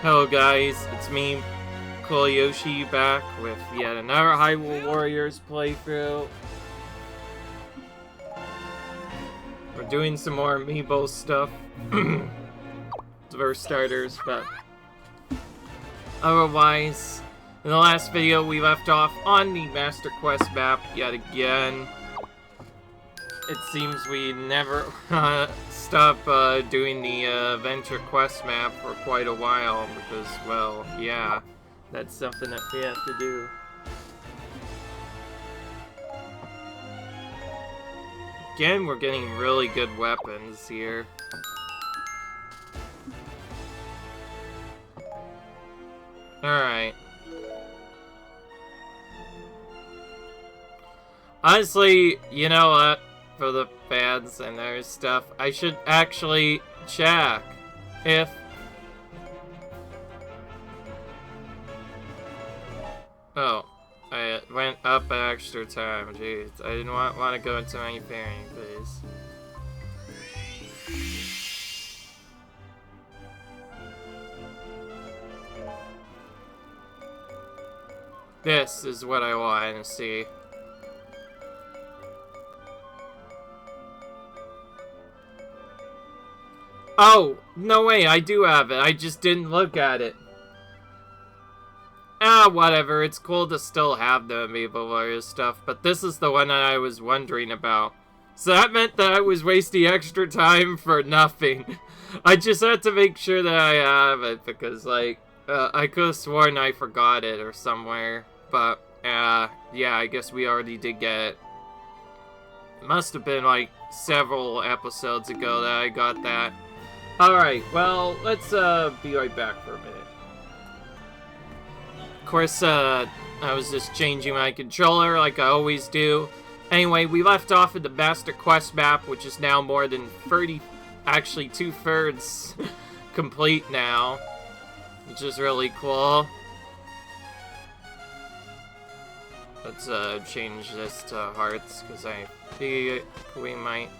Hello guys, it's me, Yoshi, back with yet another Hyrule Warriors playthrough. We're doing some more amiibo stuff for starters, but otherwise, in the last video we left off on the Master Quest map yet again. It seems we never stop doing the Adventure Quest map for quite a while because, well, yeah, that's something that we have to do. Again, we're getting really good weapons here. Alright. Honestly, you know what? For the fans and other stuff, I should actually check if I went up an extra time. Jeez, I didn't want to go into any pairing, please. This is what I want to see. Oh, no way, I do have it. I just didn't look at it. Ah, whatever. It's cool to still have the Amiibo Warriors stuff, but this is the one that I was wondering about. So that meant that I was wasting extra time for nothing. I just had to make sure that I have it, because, like, I could have sworn I forgot it or somewhere. But, yeah, I guess we already did get it. It must have been, like, several episodes ago that I got that. Alright, well, let's be right back for a minute. Of course, I was just changing my controller like I always do. Anyway, we left off at the Master Quest map, which is now more than 30, actually 2/3 complete now, which is really cool. Let's change this to hearts, because I think we might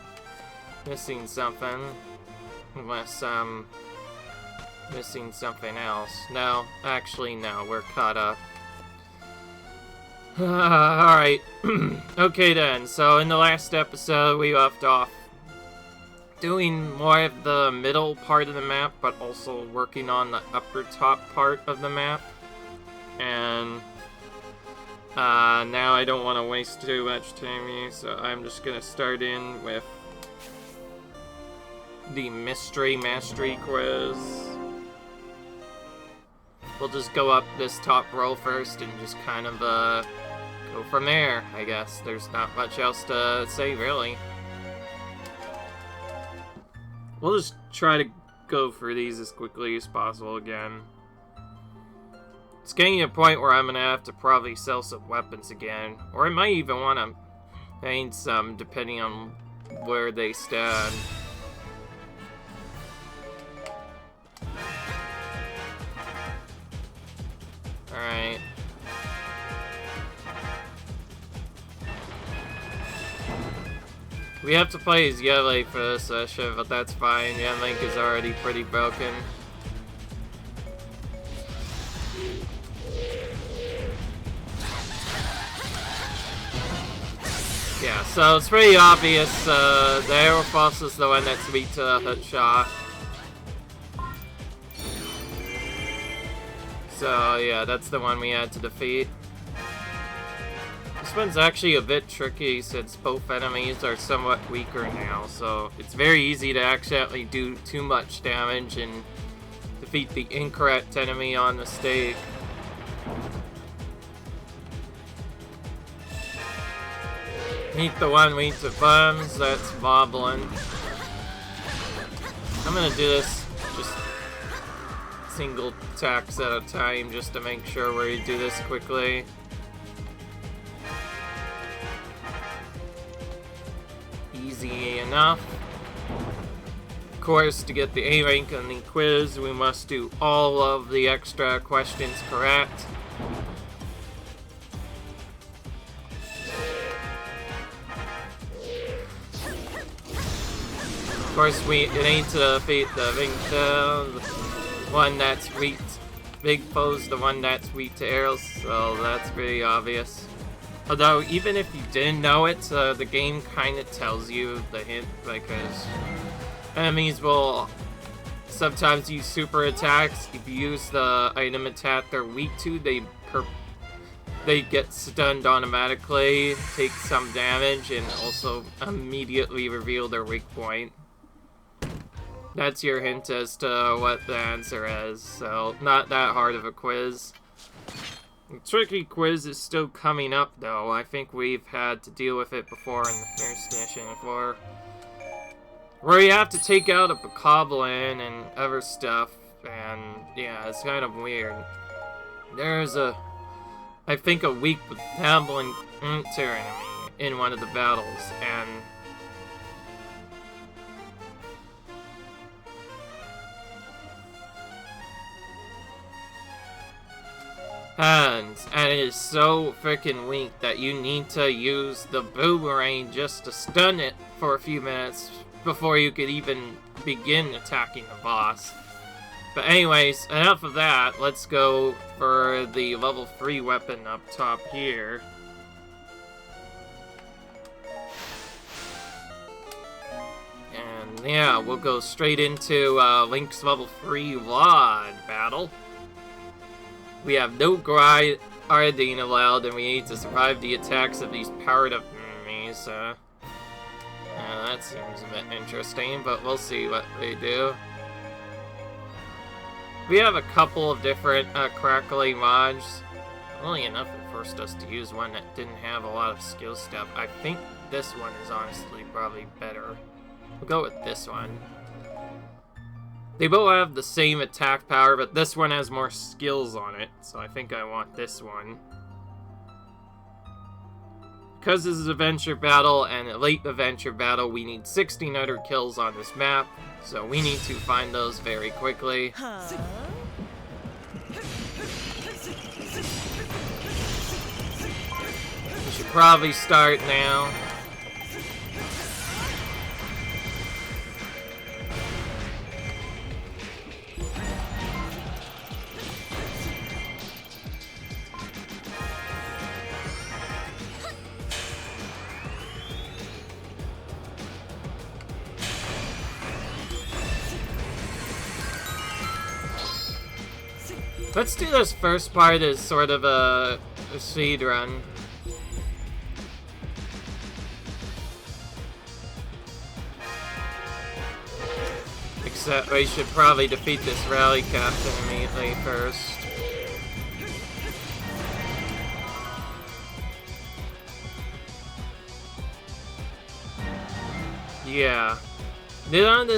missing something. Unless I'm missing something else. No, actually no, we're caught up. Alright, okay then, so in the last episode we left off doing more of the middle part of the map, but also working on the upper top part of the map. And now I don't want to waste too much time here, so I'm just gonna start in with the Mystery Mastery Quiz. We'll just go up this top row first and just kind of go from there, I guess. There's not much else to say, really. We'll just try to go through these as quickly as possible again. It's getting to a point where I'm gonna have to probably sell some weapons again. Or I might even want to paint some, depending on where they stand. Alright. We have to play as Yele for this session, but that's fine. Link is already pretty broken. Yeah, so it's pretty obvious. The Triforce is the one that's weak to the hit shot. So, yeah, that's the one we had to defeat. This one's actually a bit tricky since both enemies are somewhat weaker now, so it's very easy to accidentally do too much damage and defeat the incorrect enemy on mistake. Meet the one weak to bombs, that's Moblin. I'm gonna do this just single attacks at a time just to make sure we do this quickly. Easy enough. Of course, to get the A rank on the quiz, we must do all of the extra questions correct. Of course, we need to defeat the Ring Tail. one that's weak. Big foe's the one that's weak to arrows, so that's pretty obvious. Although, even if you didn't know it, the game kind of tells you the hint, because enemies will sometimes use super attacks. If you use the item attack they're weak to, they get stunned automatically, take some damage, and also immediately reveal their weak point. That's your hint as to what the answer is, so not that hard of a quiz. The tricky quiz is still coming up, though. I think we've had to deal with it before in the first mission before. Where you have to take out a bokoblin and other stuff, and yeah, it's kind of weird. There's I think a weak bokoblin enemy in one of the battles, and it is so freaking weak that you need to use the boomerang just to stun it for a few minutes before you could even begin attacking the boss. But anyways, enough of that. Let's go for the level 3 weapon up top here. And yeah, we'll go straight into Link's level 3 Wad battle. We have no Guarding allowed, and we need to survive the attacks of these powered up enemies. That seems a bit interesting, but we'll see what they do. We have a couple of different crackling mods. Only enough it forced us to use one that didn't have a lot of skill stuff. I think this one is honestly probably better. We'll go with this one. They both have the same attack power, but this one has more skills on it, so I think I want this one. Because this is Adventure Battle and Elite Adventure Battle, we need 1600 kills on this map, so we need to find those very quickly. We should probably start now. Let's do this first part as sort of a speed run. Except we should probably defeat this rally captain immediately first. Yeah. Now that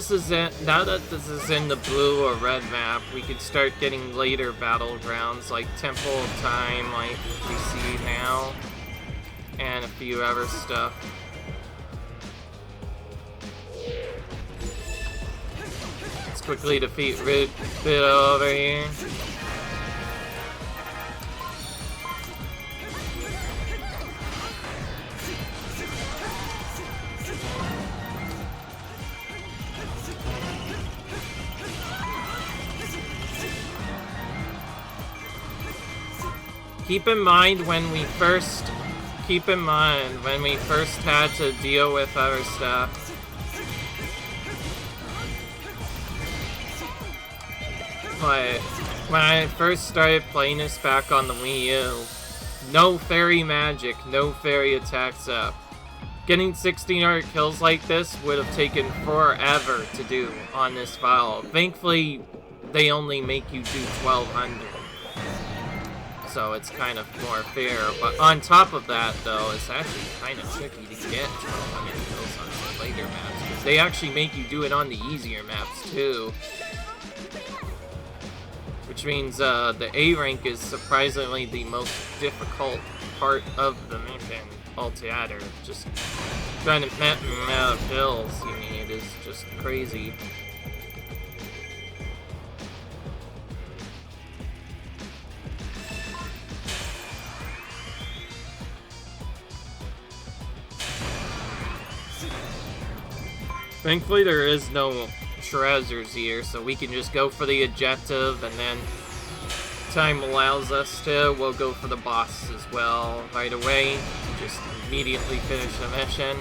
this is in the blue or red map, we could start getting later battlegrounds like Temple of Time, like we see now, and a few other stuff. Let's quickly defeat Rid over here. Keep in mind when we first had to deal with other stuff. But when I first started playing this back on the Wii U, no fairy magic, no fairy attacks up. Getting 1600 kills like this would have taken forever to do on this file. Thankfully, they only make you do 1200. So it's kind of more fair, but on top of that, though, it's actually kind of tricky to get 1200 kills on some later maps, because they actually make you do it on the easier maps, too. Which means the A rank is surprisingly the most difficult part of the mission altogether. Just trying to map the amount of kills you need is just crazy. Thankfully, there is no treasures here, so we can just go for the objective, and then time allows us to, we'll go for the boss as well right away. Just immediately finish the mission.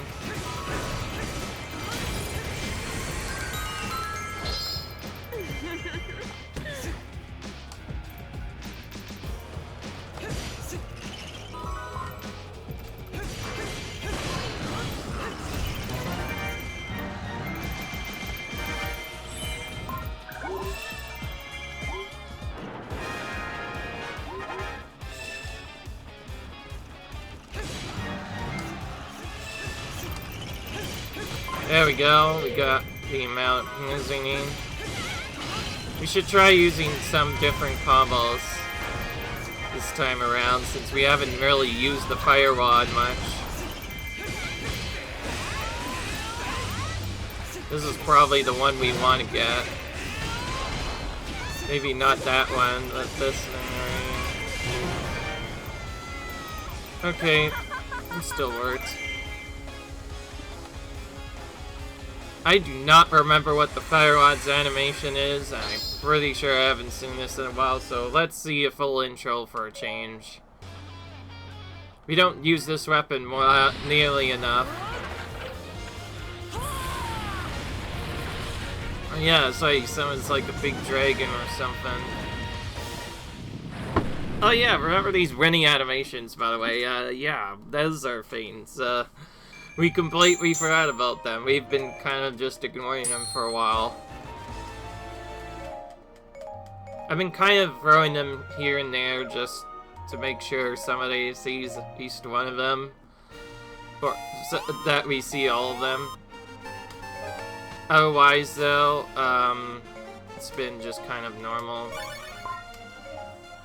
There we go, we got the amount of moves we need. We should try using some different combos this time around, since we haven't really used the Fire Rod much. This is probably the one we want to get. Maybe not that one, but this one. Okay, it still works. I do not remember what the Fire Rod's animation is. I'm pretty sure I haven't seen this in a while, so let's see a full intro for a change. We don't use this weapon nearly enough. Oh, yeah, it's like someone's like a big dragon or something. Oh yeah, remember these running animations, by the way. Yeah, those are things. We completely forgot about them. We've been kind of just ignoring them for a while. I've been kind of throwing them here and there just to make sure somebody sees at least one of them. Or so that we see all of them. Otherwise though, it's been just kind of normal.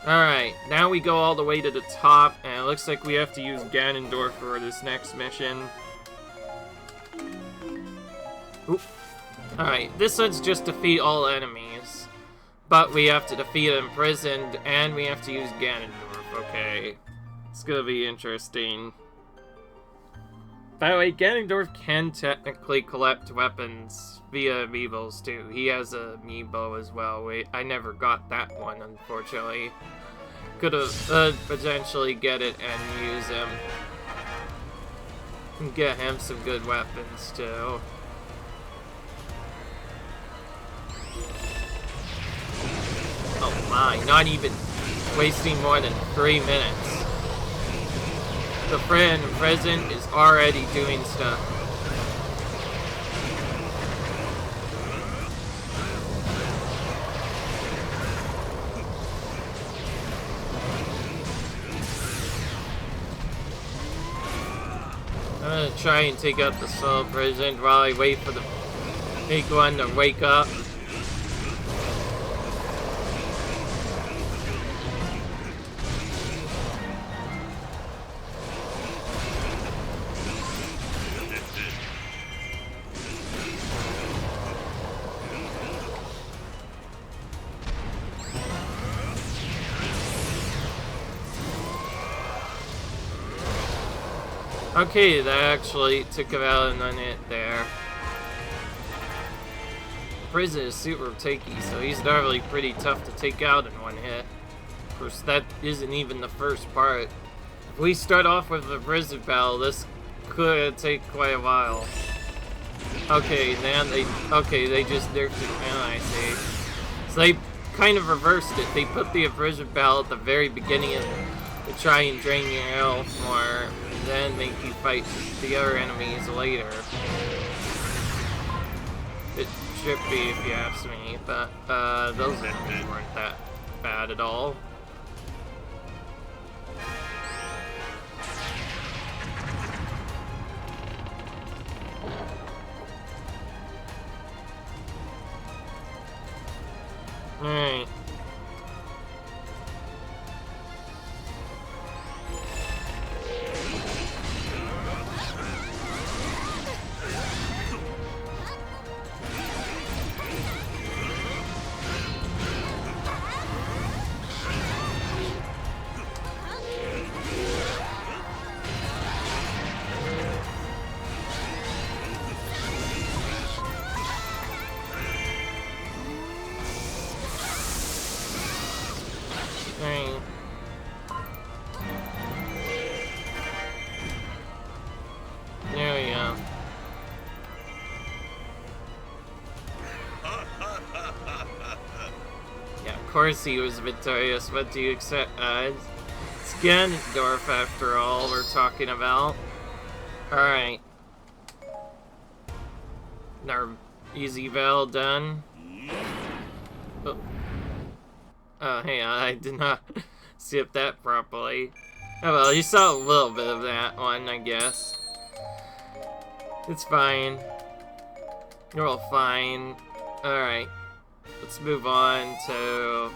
Alright, now we go all the way to the top, and it looks like we have to use Ganondorf for this next mission. Oop. Alright, this one's just defeat all enemies. But we have to defeat imprisoned, and we have to use Ganondorf, okay. It's gonna be interesting. By the way, Ganondorf can technically collect weapons via amiibos too. He has a amiibo as well. Wait, I never got that one, unfortunately. Could've potentially get it and use him. And get him some good weapons too. Oh my, not even wasting more than 3 minutes. The friend present is already doing stuff. I'm gonna try and take out the soul prison while I wait for the big one to wake up. Okay, that actually took him out in one hit there. Prison is super takey, so he's normally pretty tough to take out in one hit. Of course, that isn't even the first part. If we start off with the prison battle, this could take quite a while. Okay, now they just nerfed it, and I see. So they kind of reversed it. They put the prison battle at the very beginning to try and drain your health more. Then make you fight the other enemies later. It should be, if you ask me, but those enemies weren't that bad at all. Alright. course he was victorious. What do you accept? It's Ganondorf after all we're talking about. Alright. Our easy veil done. Oh. Oh, hang on, I did not skip that properly. Oh well, you saw a little bit of that one, I guess. It's fine. You're all fine. Alright. Let's move on to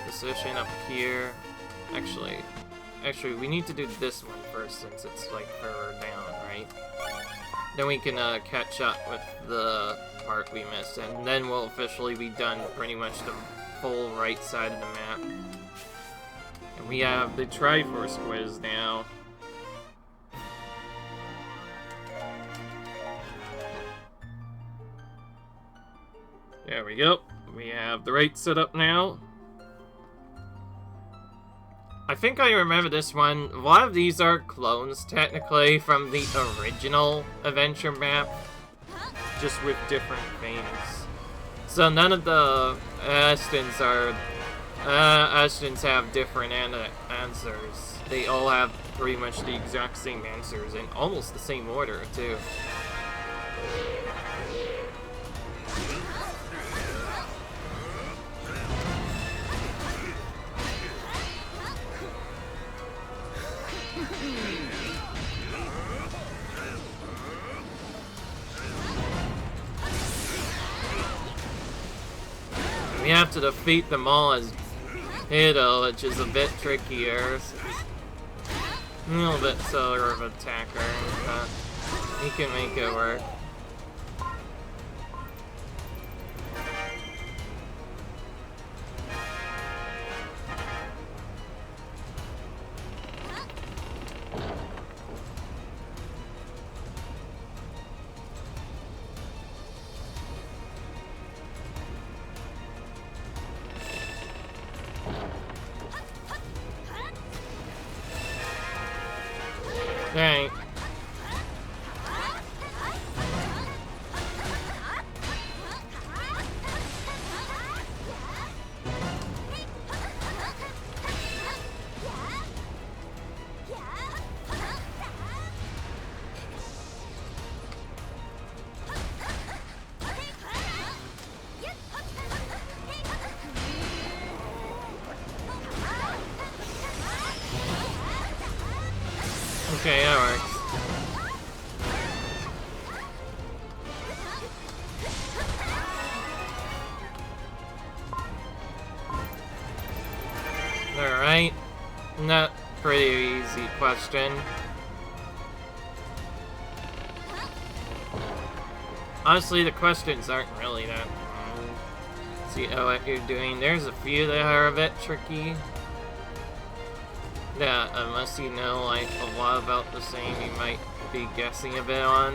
position up here. Actually, we need to do this one first since it's like further down, right? Then we can catch up with the part we missed, and then we'll officially be done pretty much the full right side of the map. And we have the Triforce quiz now. There we go. We have the right setup now. I think I remember this one. A lot of these are clones, technically, from the original adventure map. Just with different things. So none of the Astons have different answers. They all have pretty much the exact same answers in almost the same order, too. We have to defeat them all as Hyrule, which is a bit trickier. A little bit slower of an attacker, but he can make it work. Alright. Okay, that works. Alright. Not pretty easy question. Honestly, the questions aren't really that long. See what you're doing. There's a few that are a bit tricky. Yeah, unless you know like a lot about the same, you might be guessing a bit on.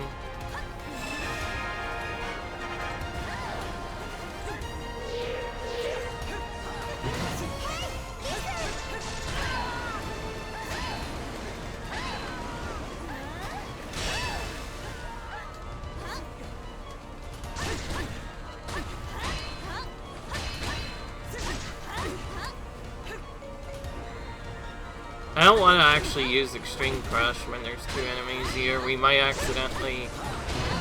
I don't want to actually use Extreme Crush when there's two enemies here. We might accidentally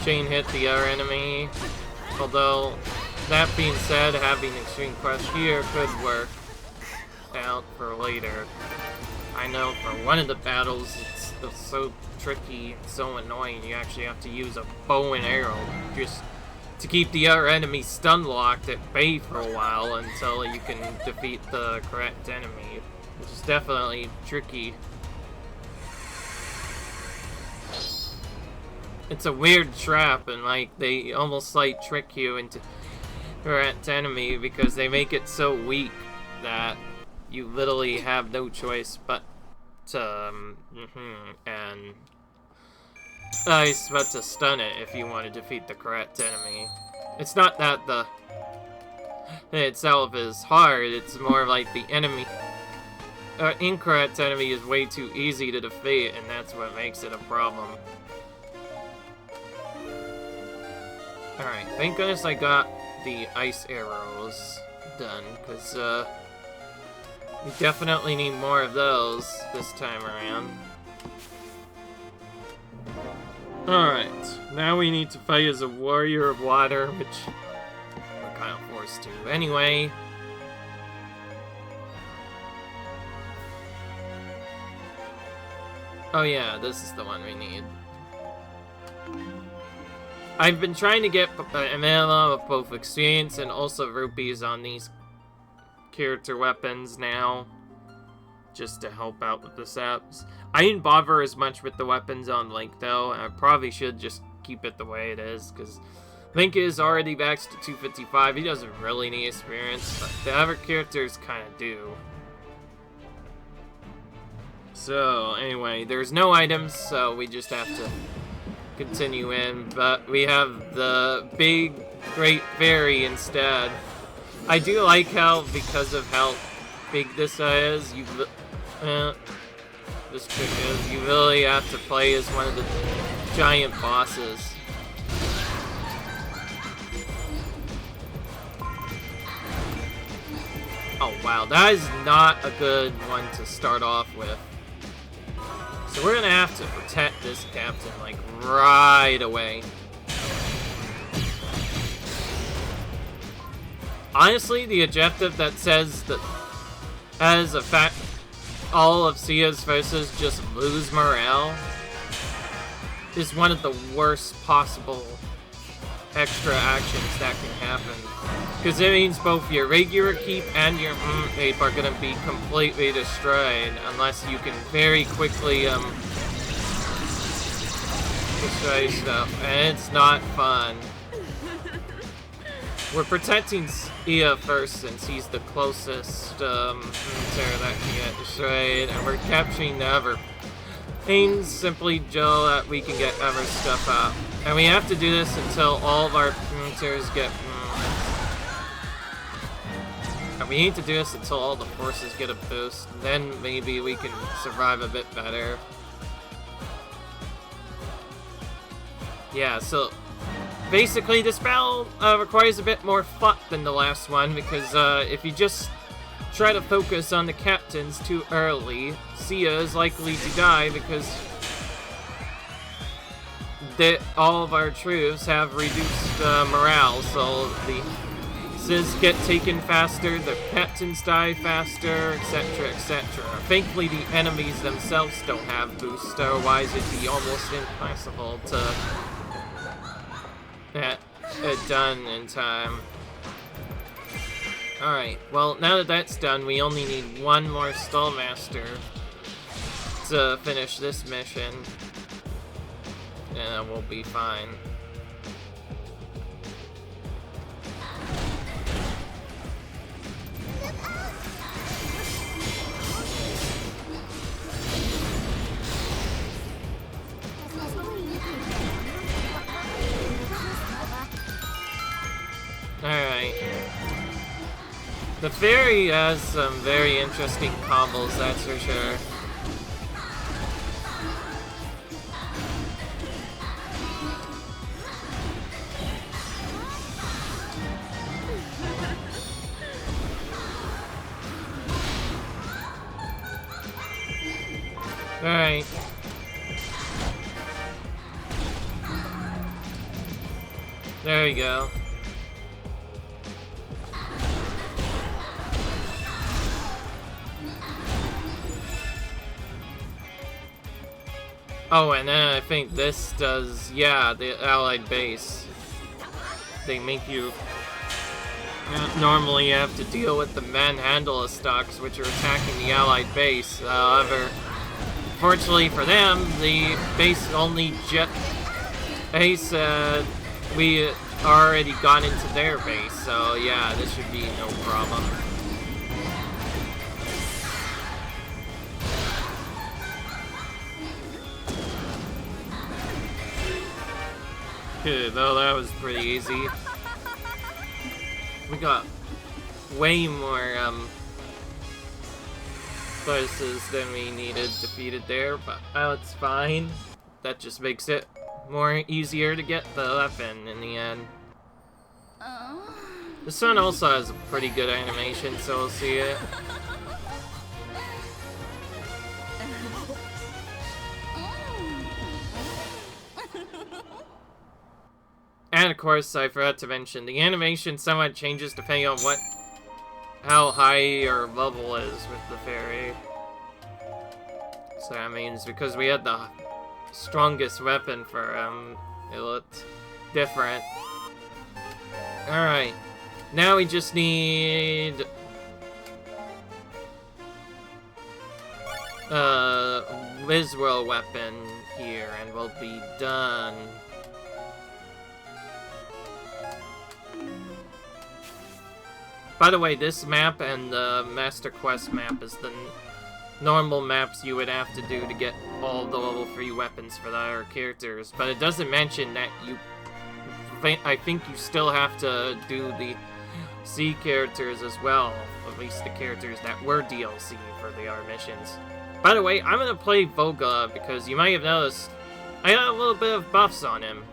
chain hit the other enemy. Although, that being said, having Extreme Crush here could work out for later. I know for one of the battles, it's so tricky and so annoying. You actually have to use a bow and arrow just to keep the other enemy stun locked at bay for a while until you can defeat the correct enemy. Which is definitely tricky. It's a weird trap, and like they almost like trick you into correct enemy because they make it so weak that you literally have no choice but to and I was about to stun it if you want to defeat the correct enemy. It's not that the thing itself is hard, it's more like the enemy. Incorrect enemy is way too easy to defeat, and that's what makes it a problem. Alright, thank goodness I got the ice arrows. done, because we definitely need more of those this time around. Alright, now we need to fight as a warrior of water, which we're kind of forced to. Anyway. Oh yeah, this is the one we need. I've been trying to get a mana of both experience and also rupees on these character weapons now, just to help out with the saps. I didn't bother as much with the weapons on Link though, and I probably should just keep it the way it is, because Link is already maxed to 255, he doesn't really need experience, but the other characters kind of do. So, anyway, there's no items, so we just have to continue in, but we have the big, great fairy instead. I do like how, because of how big this is, this trick is, you really have to play as one of the giant bosses. Oh wow, that is not a good one to start off with. So we're gonna have to protect this captain, like, right away. Honestly, the objective that says that, as a fact, all of Sia's forces just lose morale is one of the worst possible extra actions that can happen. Because it means both your regular keep and your tape are going to be completely destroyed unless you can very quickly destroy stuff, and it's not fun. We're protecting Sia first since he's the closest terror that can get destroyed, and we're capturing the other things simply so that we can get other stuff out. And we have to do this until all of our terrors get. And we need to do this until all the forces get a boost. Then maybe we can survive a bit better. Yeah, so basically this battle requires a bit more thought than the last one, because if you just try to focus on the captains too early, Sia is likely to die because all of our troops have reduced morale, so the Sis get taken faster, the captains die faster, etc, etc. Thankfully the enemies themselves don't have boosts, otherwise it'd be almost impossible to get it done in time. Alright, well now that that's done, we only need one more Stallmaster to finish this mission, and we'll be fine. Alright. The fairy has some very interesting combos, that's for sure. Alright. There we go. Oh, and then I think this does, yeah, the allied base. They make you normally have to deal with the manhandle stocks, which are attacking the allied base. However, fortunately for them, the base only jet base, we already got into their base, so yeah, this should be no problem. Though that was pretty easy. We got way more places than we needed defeated there, but it's fine. That just makes it more easier to get the weapon in the end. This one also has a pretty good animation, so we'll see it. And of course, I forgot to mention, the animation somewhat changes depending on how high your level is with the fairy. So that means because we had the strongest weapon for him, it looked different. Alright, now we just need a Wizwell weapon here, and we'll be done. By the way, this map and the Master Quest map is the normal maps you would have to do to get all the level 3 weapons for the other characters, but it doesn't mention that I think you still have to do the C characters as well, at least the characters that were DLC for the other missions. By the way, I'm gonna play Volga because you might have noticed I got a little bit of buffs on him.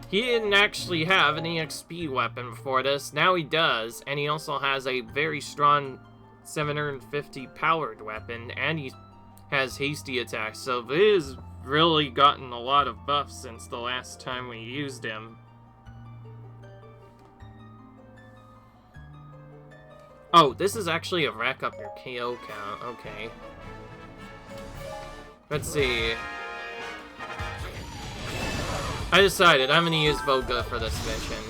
He didn't actually have an EXP weapon before this, now he does, and he also has a very strong 750 powered weapon, and he has hasty attacks, so this has really gotten a lot of buffs since the last time we used him. Oh, this is actually a rack up your KO count, okay. Let's see. I decided I'm gonna use Volga for this mission.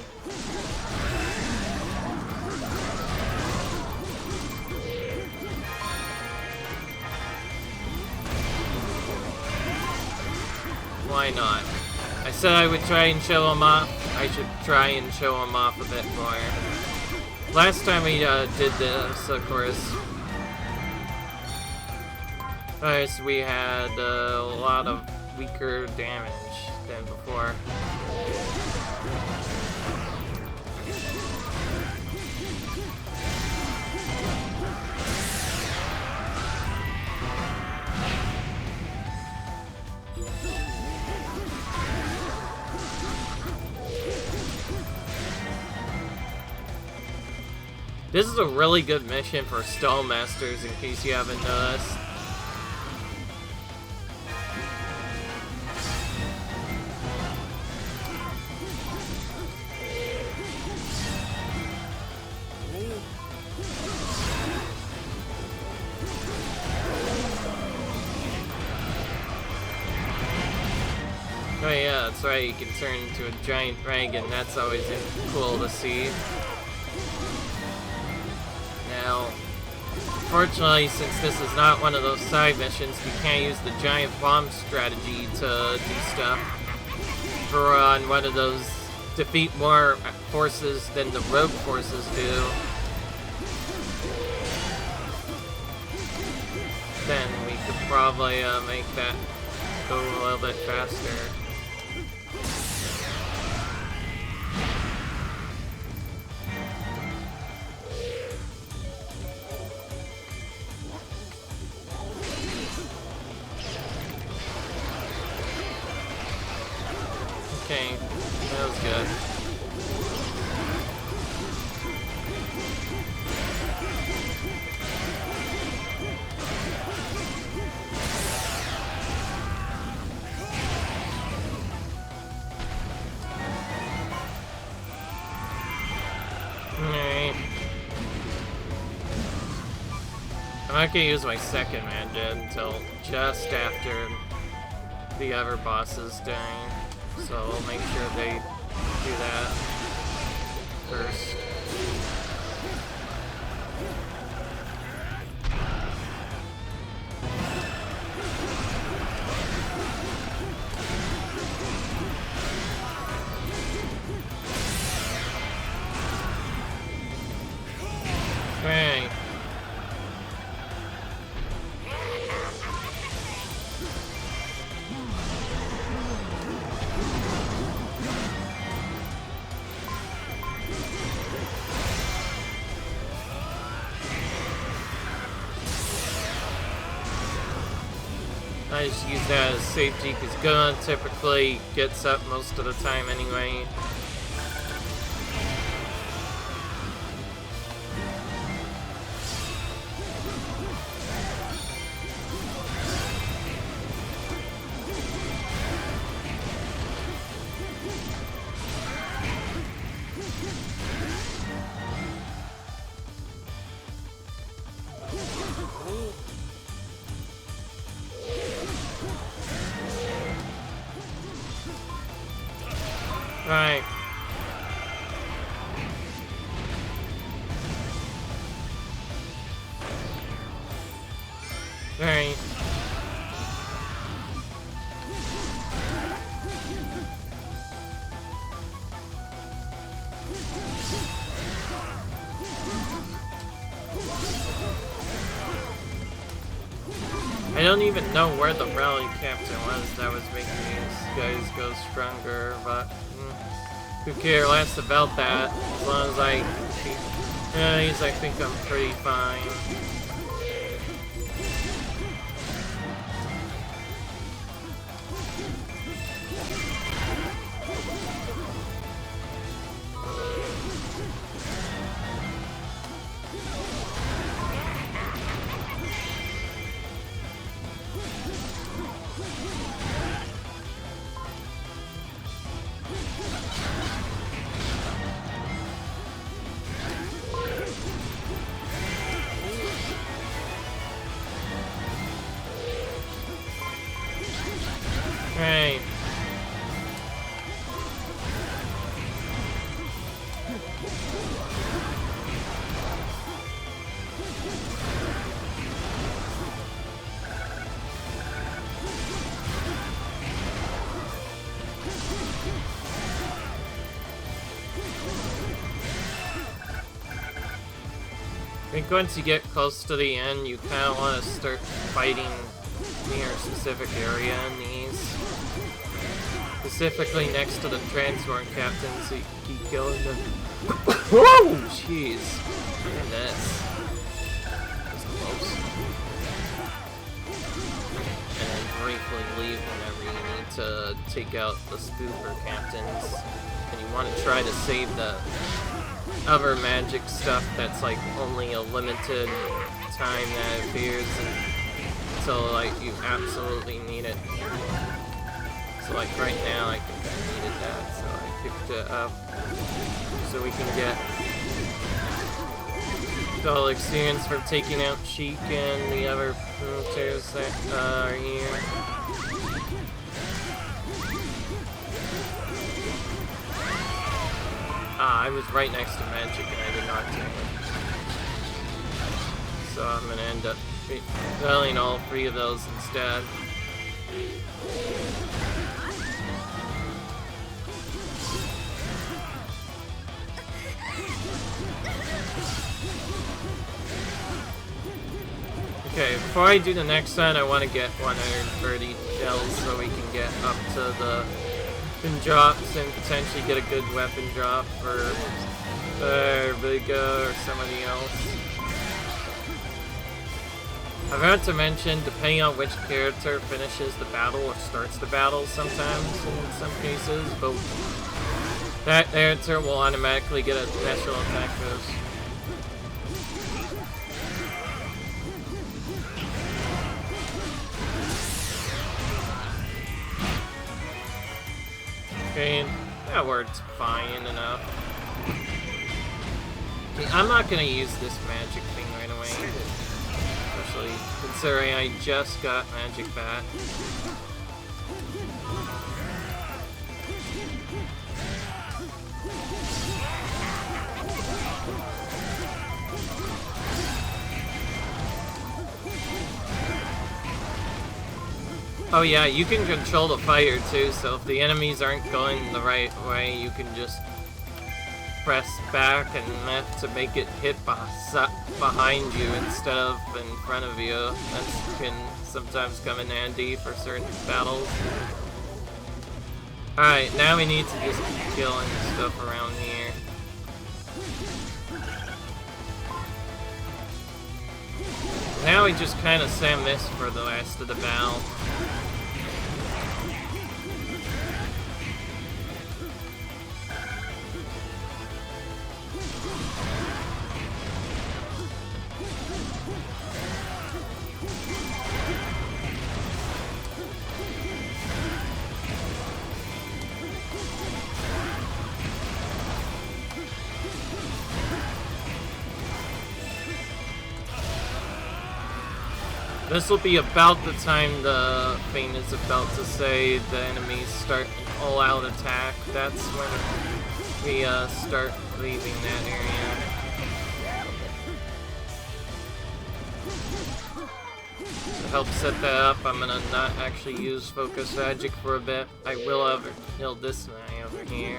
Why not? I said I would try and show him off. I should try and show him off a bit more. Last time we did this, of course, we had a lot of weaker damage than before. This is a really good mission for Stall Masters, in case you haven't noticed. Oh yeah, that's right, you can turn into a giant dragon, that's always cool to see. Now, fortunately, since this is not one of those side missions, you can't use the giant bomb strategy to do stuff. For on one of those defeat more forces than the rogue forces do. Then we could probably make that go a little bit faster. Okay, that was good. Alright. I'm not gonna use my second magic until just after the other bosses dying. So we'll make sure they do that first. Okay. I just use that as safety because Ganon typically gets up most of the time anyway. Alright. I don't even know where the rally captain was that was making these guys go stronger, but who cares less about that, as long as I think I'm pretty fine. Right. I think once you get close to the end, you kind of want to start fighting near a specific area in these. Specifically next to the transform captain, so you can keep killing them. Whoa! Jeez. Look at this. That's close. And then briefly leave whenever you need to take out the spooper captains. And you want to try to save the other magic stuff that's like only a limited time that appears until like you absolutely need it. So like right now I think I needed that, so I picked it up so we can get the whole experience from taking out Sheik and the other militaries that are here. Ah, I was right next to magic and I did not take it. So I'm gonna end up selling all three of those instead. Okay, before I do the next one, I want to get 130 shells so we can get up to the weapon drops and potentially get a good weapon drop for Volga or somebody else. I forgot to mention, depending on which character finishes the battle or starts the battle sometimes in some cases, but that character will automatically get a special attack boost. Okay, that worked fine enough. Okay, I'm not gonna use this magic thing right away. Especially considering I just got magic back. Oh yeah, you can control the fire too, so if the enemies aren't going the right way, you can just press back and left to make it hit behind you instead of in front of you. That can sometimes come in handy for certain battles. Alright, now we need to just keep killing stuff around here. Now we just kind of send this for the rest of the battle. This will be about the time the thing is about to say the enemies start an all-out attack. That's when we start leaving that area. To help set that up, I'm gonna not actually use Focus Magic for a bit. I will have killed this guy over here.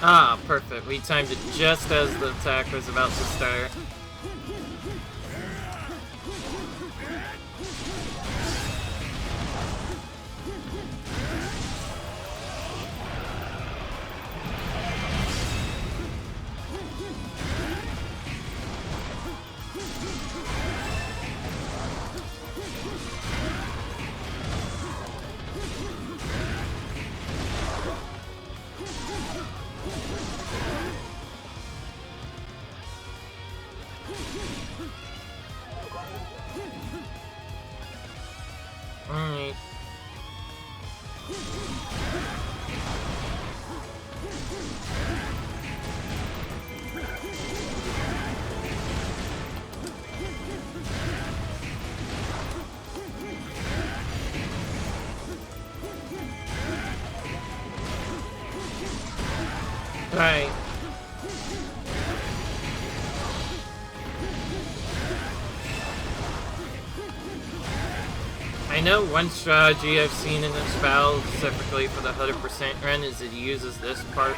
Ah, perfect. We timed it just as the attack was about to start. Alright. Right. I know one strategy I've seen in this battle, specifically for the 100% run, is it uses this part,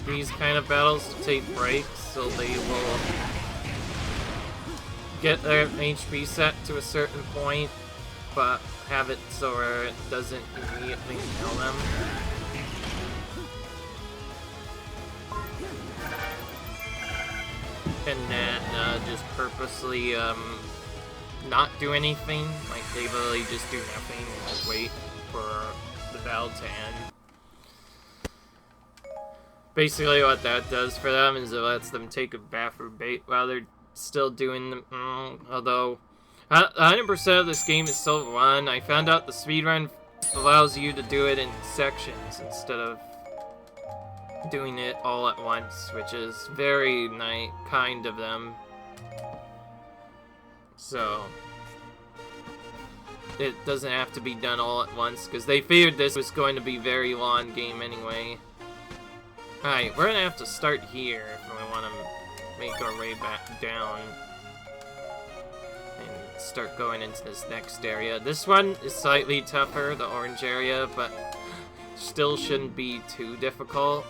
these kind of battles, to take breaks, so they will get their HP set to a certain point, but have it so it doesn't immediately kill them. And then just purposely not do anything, like they literally just do nothing and just wait for the battle to end. Basically what that does for them is it lets them take a bath or bait while they're still doing them. Although 100% of this game is still run. I found out the speedrun allows you to do it in sections instead of doing it all at once, which is very kind of them. So it doesn't have to be done all at once, because they figured this was going to be a very long game anyway. Alright, we're gonna have to start here if we want to make our way back down and start going into this next area. This one is slightly tougher, the orange area, but still shouldn't be too difficult.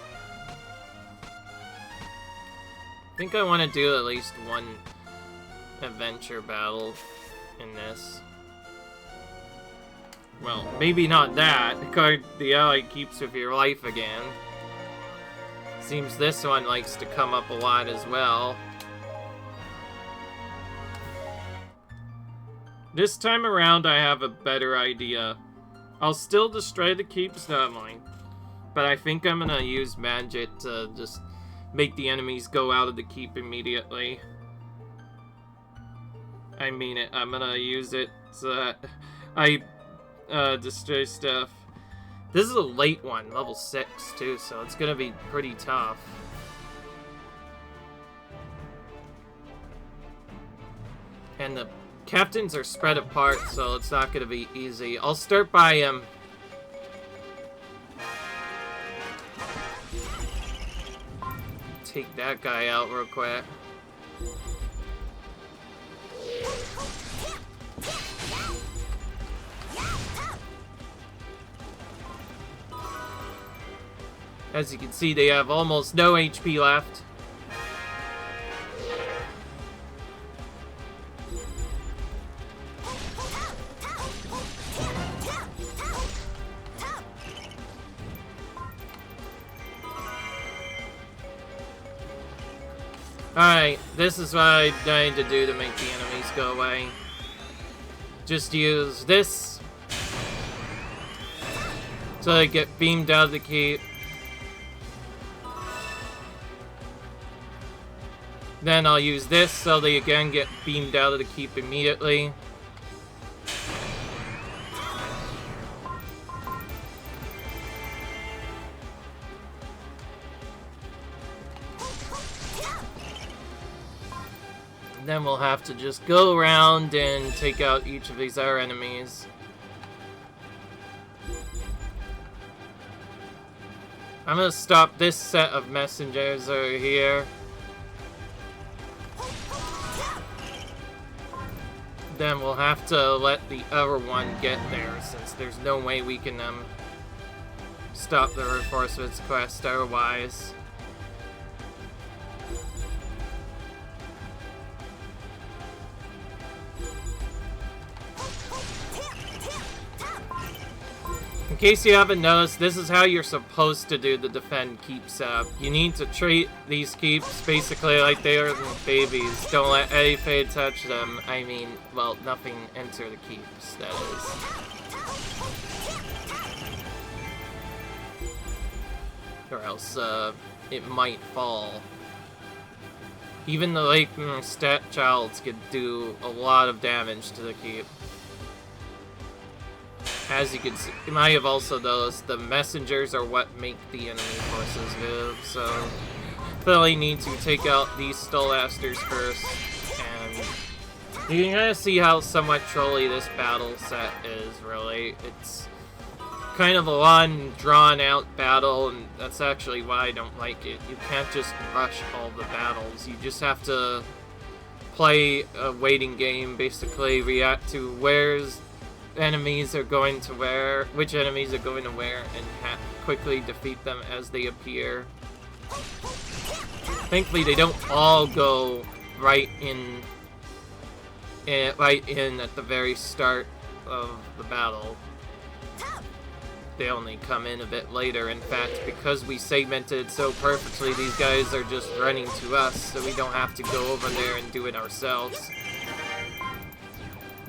I think I want to do at least one adventure battle in this. Well, maybe not that. The ally keeps with your life again. Seems this one likes to come up a lot as well. This time around I have a better idea. I'll still destroy the keep stubbornly, but I think I'm gonna use magic to just make the enemies go out of the keep immediately. I mean it. I'm gonna use it so that I destroy stuff. This is a late one, level 6 too, so it's gonna be pretty tough. And the captains are spread apart, so it's not gonna be easy. I'll start by take that guy out real quick. As you can see, they have almost no HP left. Alright, this is what I need to do to make the enemies go away. Just use this so they get beamed out of the keep. Then I'll use this so they again get beamed out of the keep immediately. Then we'll have to just go around and take out each of these other enemies. I'm gonna stop this set of messengers over here. Then we'll have to let the other one get there, since there's no way we can stop the reinforcements quest otherwise. In case you haven't noticed, this is how you're supposed to do the defend keep setup. You need to treat these keeps basically like they are babies. Don't let anything touch them. I mean, well, nothing enter the keeps, that is. Or else, it might fall. Even the latent stat childs could do a lot of damage to the keep. As you can see, you might have also noticed, the messengers are what make the enemy forces move, so really need to take out these Skulltulas first, and you can kind of see how somewhat trolly this battle set is, really. It's kind of a long, drawn-out battle, and that's actually why I don't like it. You can't just rush all the battles. You just have to play a waiting game, basically react to where's enemies are going to where, which enemies are going to where, and quickly defeat them as they appear. Thankfully, they don't all go right in at the very start of the battle. They only come in a bit later. In fact, because we segmented so perfectly, these guys are just running to us, so we don't have to go over there and do it ourselves.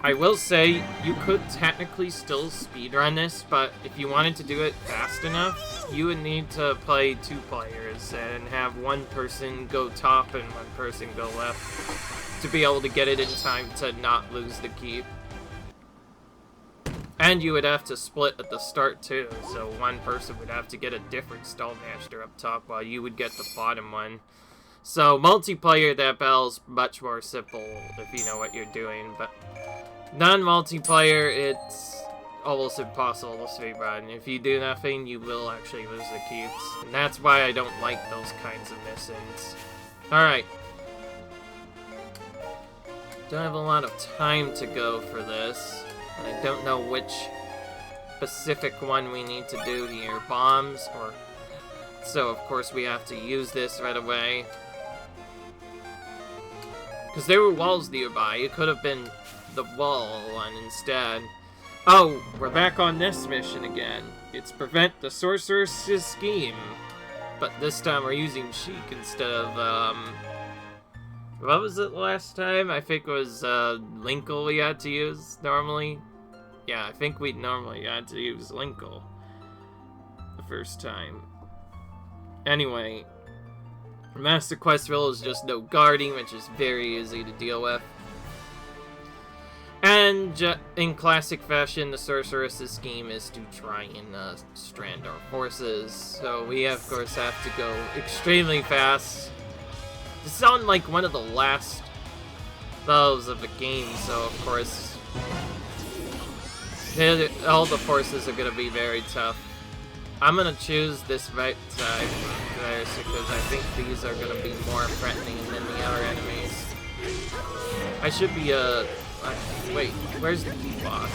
I will say, you could technically still speedrun this, but if you wanted to do it fast enough, you would need to play 2 players and have one person go top and one person go left to be able to get it in time to not lose the keep. And you would have to split at the start too, so one person would have to get a different Skullmaster up top while you would get the bottom one. So multiplayer, that battle's much more simple if you know what you're doing, but non-multiplayer, it's almost impossible to speedrun. If you do nothing, you will actually lose the keeps, and that's why I don't like those kinds of missions. Alright. Don't have a lot of time to go for this. I don't know which specific one we need to do here. Bombs, or... So, of course, we have to use this right away. Because there were walls nearby. It could have been the wall one instead. Oh, we're back on this mission again. It's prevent the sorceress's scheme. But this time we're using Sheik instead of, what was it last time? I think it was, Linkle we had to use normally. Yeah, I think we normally had to use Linkle the first time. Anyway, Master Questville is just no guarding, which is very easy to deal with. And in classic fashion, the sorceress's scheme is to try and strand our forces. So we, of course, have to go extremely fast. This is on like one of the last battles of the game, so of course all the forces are going to be very tough. I'm going to choose this right side first because I think these are going to be more threatening than the other enemies. I should be wait, where's the key boss?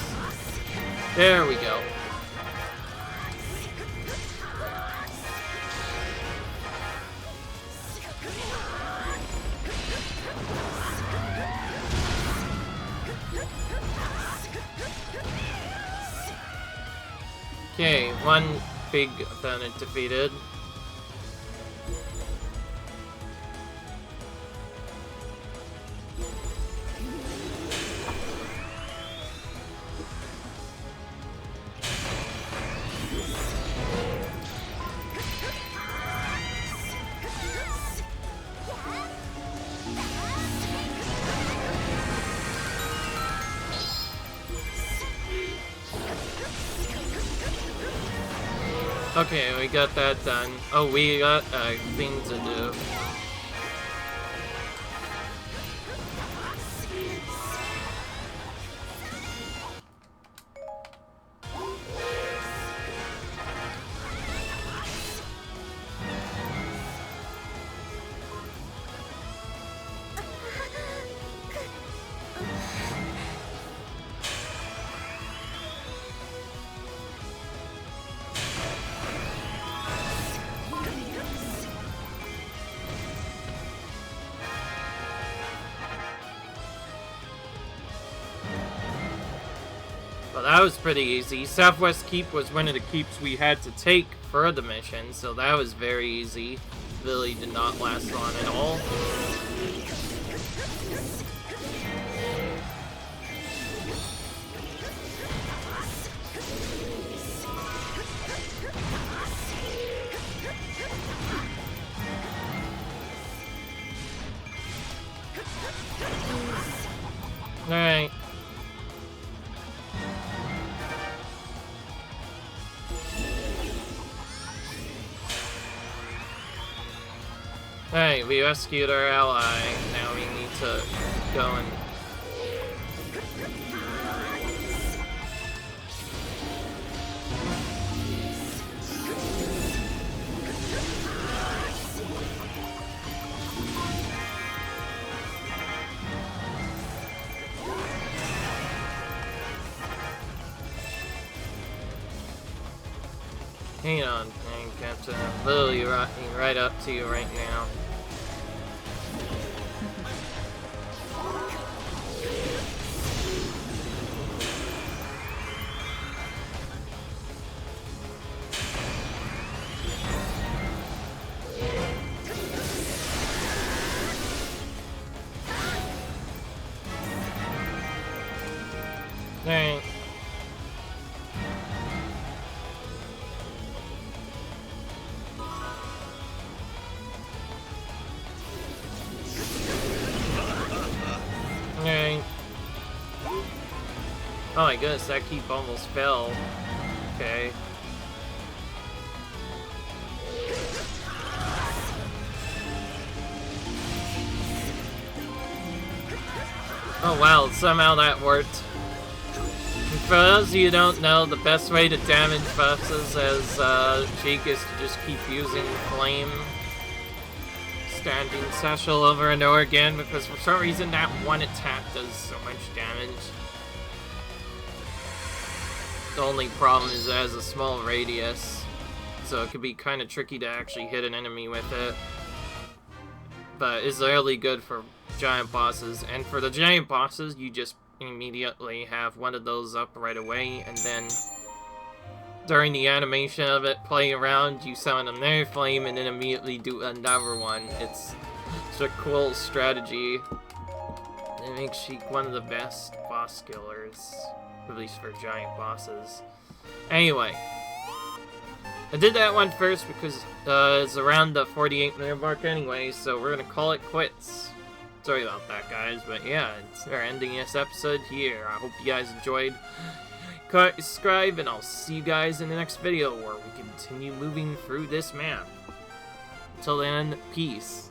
There we go. Okay, one big opponent defeated. Okay, we got that done. Oh, we got a thing to do. that was pretty easy. Southwest Keep was one of the keeps we had to take for the mission, so that was very easy. Really did not last long at all. Alright. Alright, we rescued our ally. Now we need to go and... Hang on, Captain. I'm literally rocking right up to you right now. Alright. Alright. Oh my goodness, that keep almost fell. Okay. Oh wow, somehow that worked. And for those of you who don't know, the best way to damage bosses as Cheek is to just keep using Flame Standing Satchel over and over again, because for some reason that one attack does so much damage. The only problem is it has a small radius, so it could be kind of tricky to actually hit an enemy with it. But it's really good for giant bosses, and for the giant bosses, you just immediately have one of those up right away, and then during the animation of it playing around, you summon another flame and then immediately do another one. It's a cool strategy. It makes Sheik one of the best boss killers, at least for giant bosses. Anyway, I did that one first because it's around the 48-minute mark anyway, so we're gonna call it quits. Sorry about that, guys, but yeah, we're ending this episode here. I hope you guys enjoyed. Subscribe, and I'll see you guys in the next video where we continue moving through this map. Until then, peace.